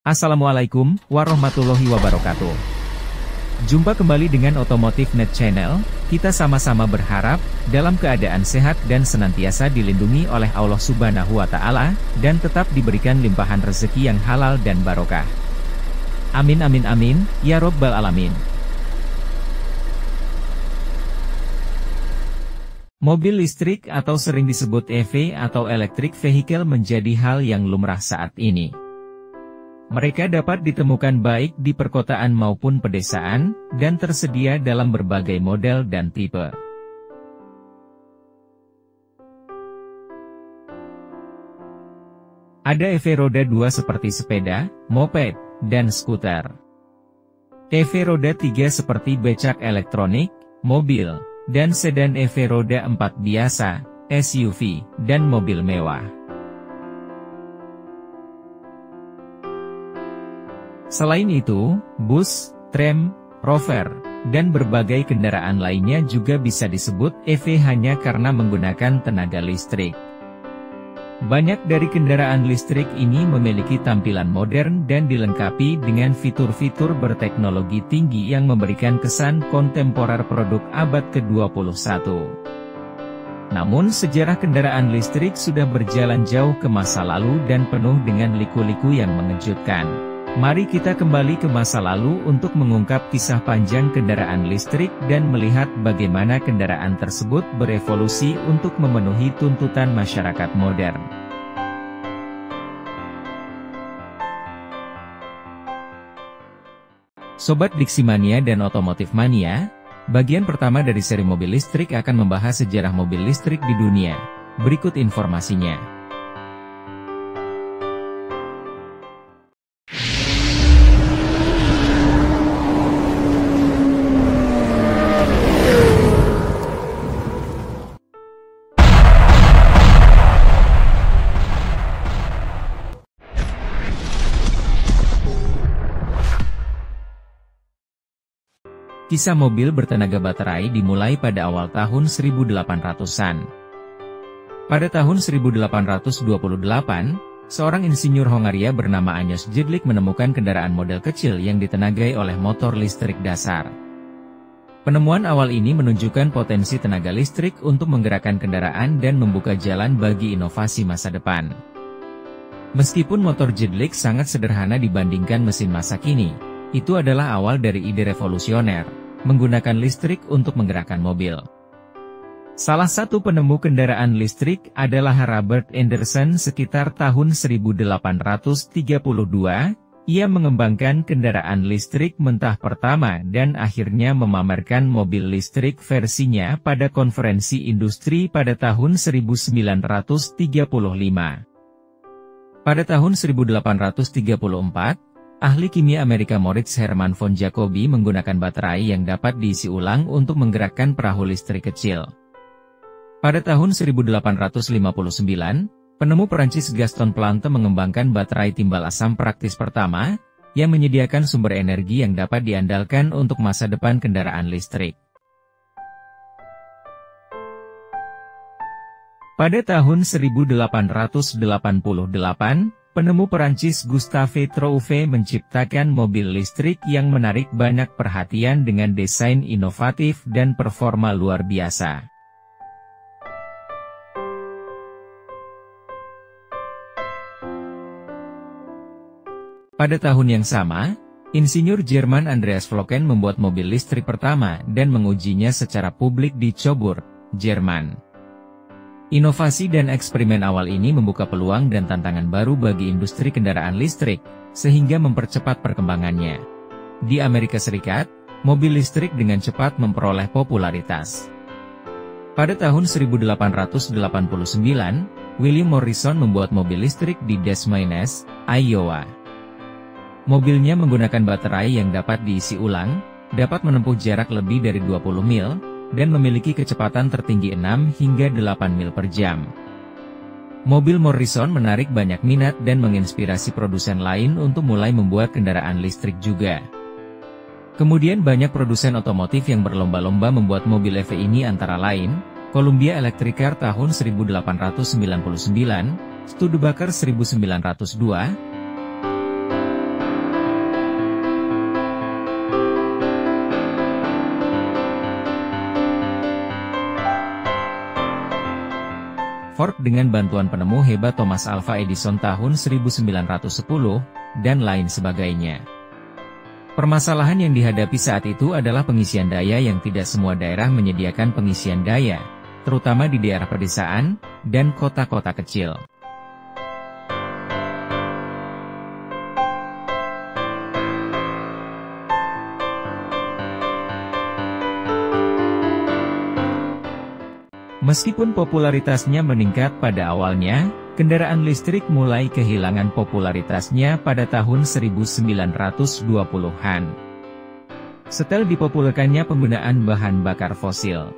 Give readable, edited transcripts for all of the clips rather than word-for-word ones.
Assalamualaikum warahmatullahi wabarakatuh. Jumpa kembali dengan Otomotif Net Channel. Kita sama-sama berharap dalam keadaan sehat dan senantiasa dilindungi oleh Allah Subhanahu wa Ta'ala, dan tetap diberikan limpahan rezeki yang halal dan barokah. Amin amin amin ya robbal alamin. Mobil listrik atau sering disebut EV atau electric vehicle menjadi hal yang lumrah saat ini. Mereka dapat ditemukan baik di perkotaan maupun pedesaan, dan tersedia dalam berbagai model dan tipe. Ada EV roda 2 seperti sepeda, moped, dan skuter. EV roda 3 seperti becak elektronik, mobil, dan sedan EV roda 4 biasa, SUV, dan mobil mewah. Selain itu, bus, tram, rover, dan berbagai kendaraan lainnya juga bisa disebut EV hanya karena menggunakan tenaga listrik. Banyak dari kendaraan listrik ini memiliki tampilan modern dan dilengkapi dengan fitur-fitur berteknologi tinggi yang memberikan kesan kontemporer produk abad ke-21. Namun sejarah kendaraan listrik sudah berjalan jauh ke masa lalu dan penuh dengan liku-liku yang mengejutkan. Mari kita kembali ke masa lalu untuk mengungkap kisah panjang kendaraan listrik dan melihat bagaimana kendaraan tersebut berevolusi untuk memenuhi tuntutan masyarakat modern. Sobat Diksimania dan Otomotif Mania, bagian pertama dari seri mobil listrik akan membahas sejarah mobil listrik di dunia. Berikut informasinya. Kisah mobil bertenaga baterai dimulai pada awal tahun 1800-an. Pada tahun 1828, seorang insinyur Hongaria bernama Alois Jedlik menemukan kendaraan model kecil yang ditenagai oleh motor listrik dasar. Penemuan awal ini menunjukkan potensi tenaga listrik untuk menggerakkan kendaraan dan membuka jalan bagi inovasi masa depan. Meskipun motor Jedlik sangat sederhana dibandingkan mesin masa kini, itu adalah awal dari ide revolusioner, menggunakan listrik untuk menggerakkan mobil. Salah satu penemu kendaraan listrik adalah Robert Anderson sekitar tahun 1832, ia mengembangkan kendaraan listrik mentah pertama dan akhirnya memamerkan mobil listrik versinya pada konferensi industri pada tahun 1935. Pada tahun 1834, ahli kimia Amerika Moritz Hermann von Jacobi menggunakan baterai yang dapat diisi ulang untuk menggerakkan perahu listrik kecil. Pada tahun 1859, penemu Perancis Gaston Plante mengembangkan baterai timbal asam praktis pertama, yang menyediakan sumber energi yang dapat diandalkan untuk masa depan kendaraan listrik. Pada tahun 1888, penemu Perancis Gustave Trouve menciptakan mobil listrik yang menarik banyak perhatian dengan desain inovatif dan performa luar biasa. Pada tahun yang sama, insinyur Jerman Andreas Flocken membuat mobil listrik pertama dan mengujinya secara publik di Coburg, Jerman. Inovasi dan eksperimen awal ini membuka peluang dan tantangan baru bagi industri kendaraan listrik, sehingga mempercepat perkembangannya. Di Amerika Serikat, mobil listrik dengan cepat memperoleh popularitas. Pada tahun 1889, William Morrison membuat mobil listrik di Des Moines, Iowa. Mobilnya menggunakan baterai yang dapat diisi ulang, dapat menempuh jarak lebih dari 20 mil, dan memiliki kecepatan tertinggi 6 hingga 8 mil per jam. Mobil Morrison menarik banyak minat dan menginspirasi produsen lain untuk mulai membuat kendaraan listrik juga. Kemudian banyak produsen otomotif yang berlomba-lomba membuat mobil EV ini antara lain, Columbia Electric Car tahun 1899, Studebaker 1902, Ford dengan bantuan penemu hebat Thomas Alva Edison tahun 1910, dan lain sebagainya. Permasalahan yang dihadapi saat itu adalah pengisian daya yang tidak semua daerah menyediakan pengisian daya, terutama di daerah pedesaan dan kota-kota kecil. Meskipun popularitasnya meningkat pada awalnya, kendaraan listrik mulai kehilangan popularitasnya pada tahun 1920-an. Setelah dipopulerkannya penggunaan bahan bakar fosil.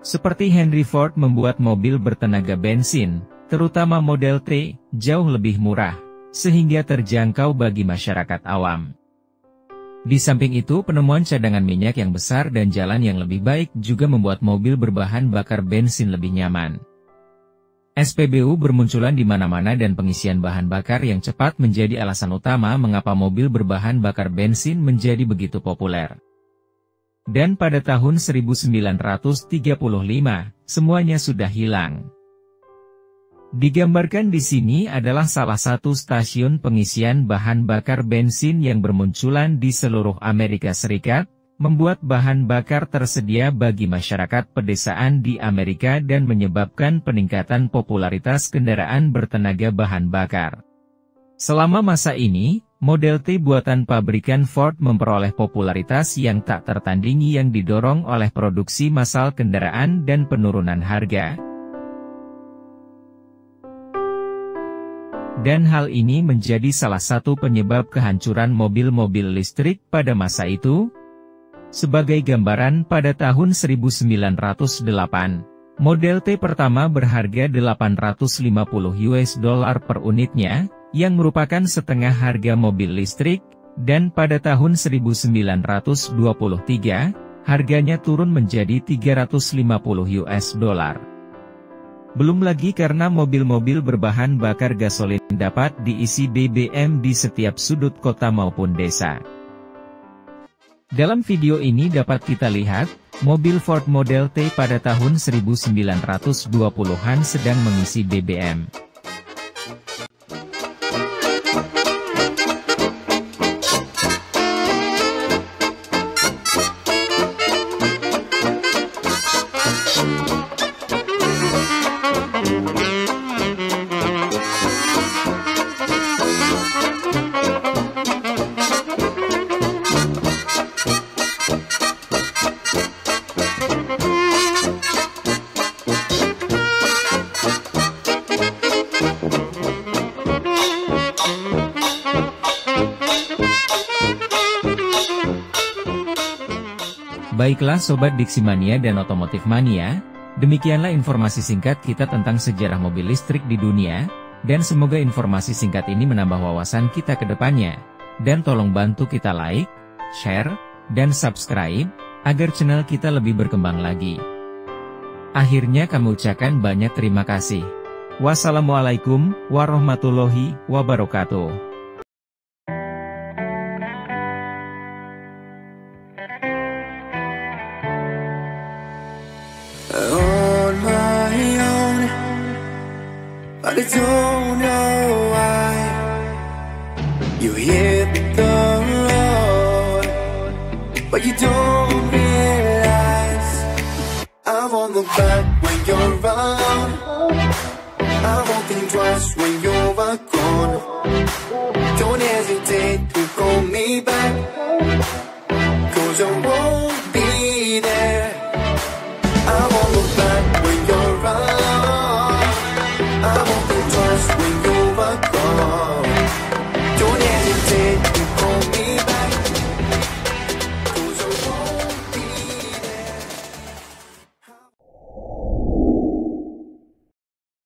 Seperti Henry Ford membuat mobil bertenaga bensin, terutama Model T, jauh lebih murah, sehingga terjangkau bagi masyarakat awam. Di samping itu, penemuan cadangan minyak yang besar dan jalan yang lebih baik juga membuat mobil berbahan bakar bensin lebih nyaman. SPBU bermunculan di mana-mana dan pengisian bahan bakar yang cepat menjadi alasan utama mengapa mobil berbahan bakar bensin menjadi begitu populer. Dan pada tahun 1935, semuanya sudah hilang. Digambarkan di sini adalah salah satu stasiun pengisian bahan bakar bensin yang bermunculan di seluruh Amerika Serikat, membuat bahan bakar tersedia bagi masyarakat pedesaan di Amerika dan menyebabkan peningkatan popularitas kendaraan bertenaga bahan bakar. Selama masa ini, Model T buatan pabrikan Ford memperoleh popularitas yang tak tertandingi yang didorong oleh produksi massal kendaraan dan penurunan harga. Dan hal ini menjadi salah satu penyebab kehancuran mobil-mobil listrik pada masa itu. Sebagai gambaran, pada tahun 1908, Model T pertama berharga $850 per unitnya, yang merupakan setengah harga mobil listrik, dan pada tahun 1923, harganya turun menjadi $350. Belum lagi karena mobil-mobil berbahan bakar gasolin dapat diisi BBM di setiap sudut kota maupun desa. Dalam video ini dapat kita lihat, mobil Ford Model T pada tahun 1920-an sedang mengisi BBM. Baiklah Sobat Diximania dan Otomotif Mania, demikianlah informasi singkat kita tentang sejarah mobil listrik di dunia, dan semoga informasi singkat ini menambah wawasan kita ke depannya. Dan tolong bantu kita like, share, dan subscribe, agar channel kita lebih berkembang lagi. Akhirnya kami ucapkan banyak terima kasih. Wassalamualaikum warahmatullahi wabarakatuh. On my own, but I don't know why you hit the road, but you don't realize I'm on the back when you're around.